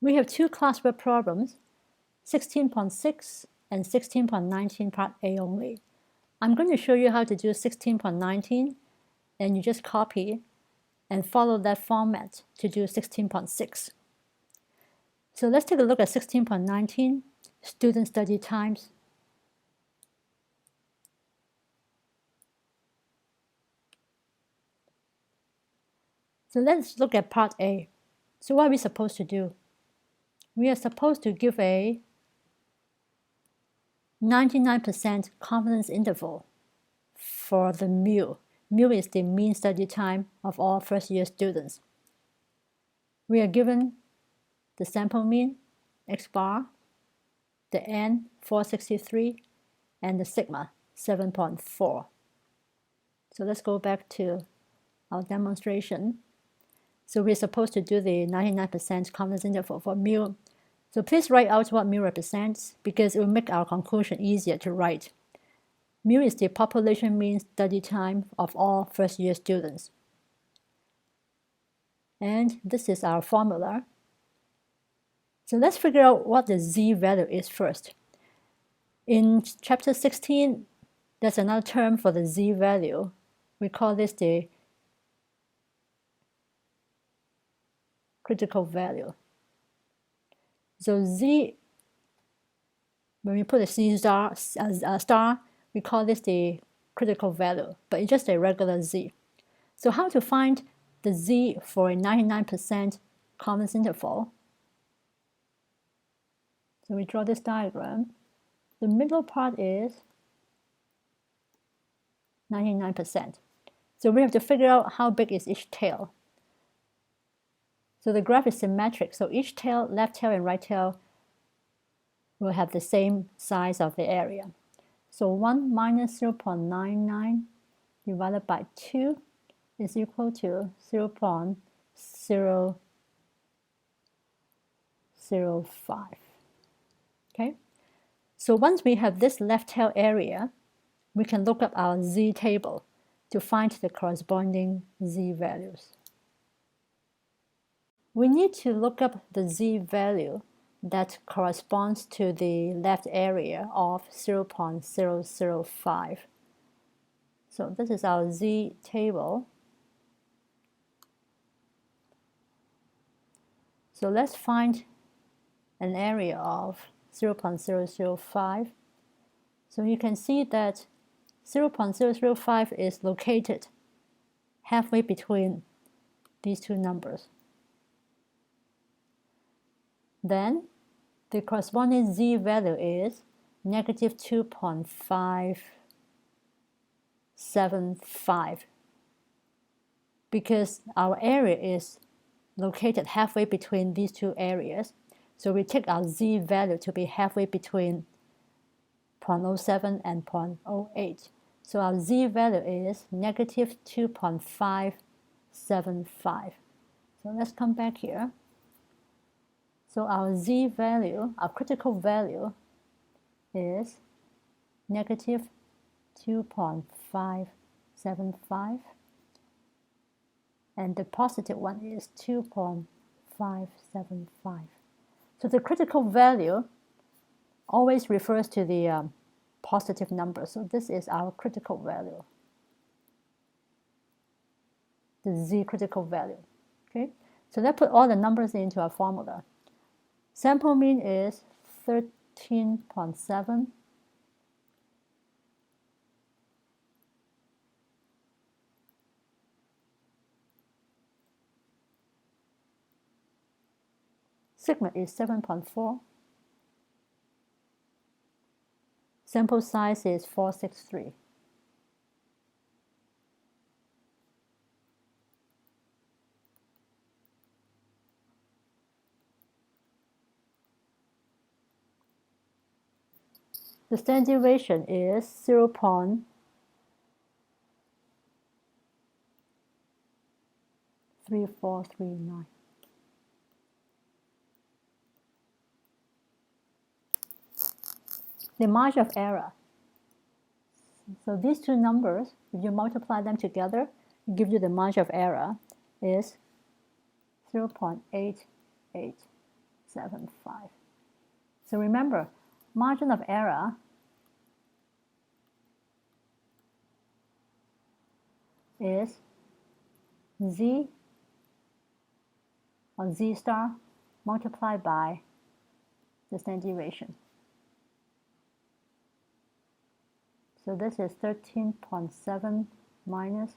We have two classwork problems, 16.6 and 16.19 part A only. I'm going to show you how to do 16.19, and you just copy and follow that format to do 16.6. So let's take a look at 16.19, student study times. So let's look at part A. So what are we supposed to do? We are supposed to give a 99% confidence interval for the mu. Mu is the mean study time of all first-year students. We are given the sample mean, x bar, the n, 463, and the sigma, 7.4. So let's go back to our demonstration. So we're supposed to do the 99% confidence interval for mu. So please write out what mu represents, because it will make our conclusion easier to write. Mu is the population mean study time of all first-year students. And this is our formula. So let's figure out what the z value is first. In chapter 16, there's another term for the z value. We call this the critical value. So z, when we put a z star, we call this the critical value, but it's just a regular z. So how to find the z for a 99% confidence interval? So we draw this diagram. The middle part is 99%. So we have to figure out how big is each tail. So the graph is symmetric. So each tail, left tail and right tail, will have the same size of the area. So 1 minus 0.99 divided by 2 is equal to 0.005. Okay? So once we have this left tail area, we can look up our z table to find the corresponding z values. We need to look up the z value that corresponds to the left area of 0.005. So this is our z table. So let's find an area of 0.005. So you can see that 0.005 is located halfway between these two numbers. Then the corresponding z value is negative 2.575, because our area is located halfway between these two areas. So we take our z value to be halfway between 0.07 and 0.08. So our z value is negative 2.575. So let's come back here. So our z value, our critical value, is negative 2.575. And the positive one is 2.575. So the critical value always refers to the positive number. So this is our critical value, the z critical value. Okay, so let's put all the numbers into our formula. Sample mean is 13.7. Sigma is 7.4. Sample size is 463. The standard deviation is 0.3439. The margin of error. So these two numbers, if you multiply them together, it gives you the margin of error is 0.88. So remember, margin of error is z or z star multiplied by the standard deviation. So this is 13.7 minus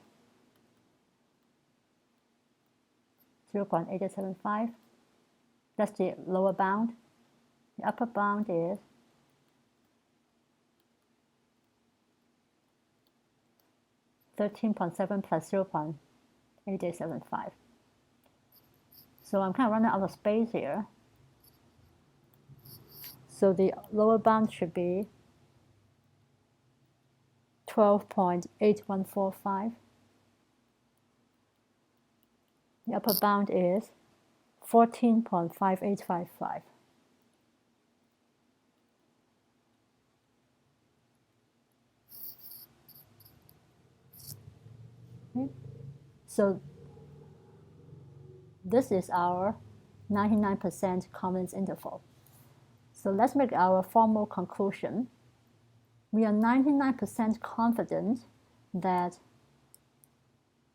0.8875. That's the lower bound. The upper bound is 13.7 plus 0.8875. So I'm kind of running out of space here. So the lower bound should be 12.8145. The upper bound is 14.5855. Okay. So this is our 99% confidence interval. So let's make our formal conclusion. We are 99% confident that,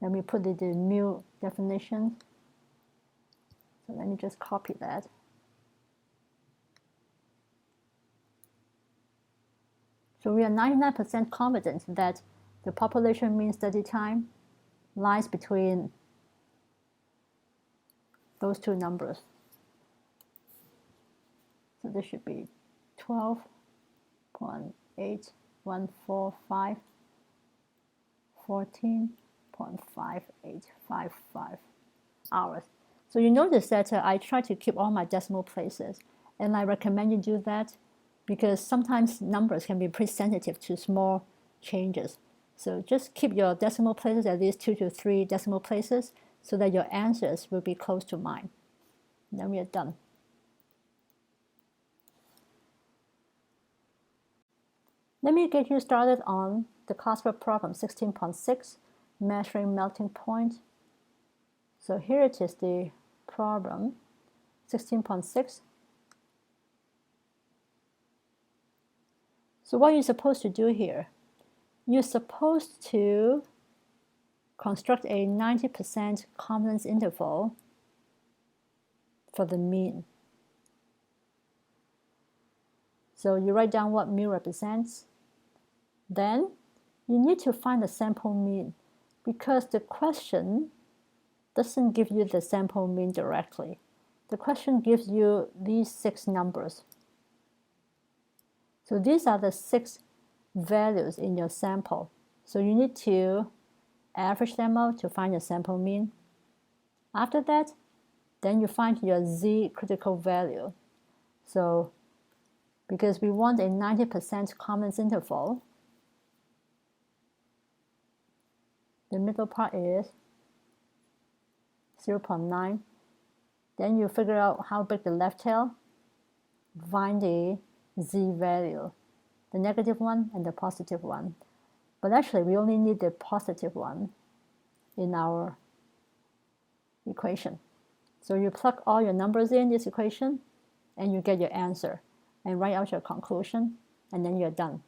let me put the mu definition. So let me just copy that. So we are 99% confident that the population mean study time lies between those two numbers. So this should be 12.8145, 14.5855 hours. So you notice that I try to keep all my decimal places, and I recommend you do that because sometimes numbers can be pretty sensitive to small changes. So just keep your decimal places at least 2 to 3 decimal places so that your answers will be close to mine. And then we are done. Let me get you started on the classwork problem 16.6, measuring melting point. So here it is, the problem 16.6. So what you're supposed to do here, you're supposed to construct a 90% confidence interval for the mean. So you write down what mu represents. Then you need to find the sample mean because the question doesn't give you the sample mean directly. The question gives you these 6 numbers. So these are the 6 values in your sample. So you need to average them out to find your sample mean. After that, then you find your z critical value. So because we want a 90% confidence interval, the middle part is 0.9. Then you figure out how big the left tail, find the z value, the negative one and the positive one. But actually, we only need the positive one in our equation. So you plug all your numbers in this equation, and you get your answer, and write out your conclusion, and then you're done.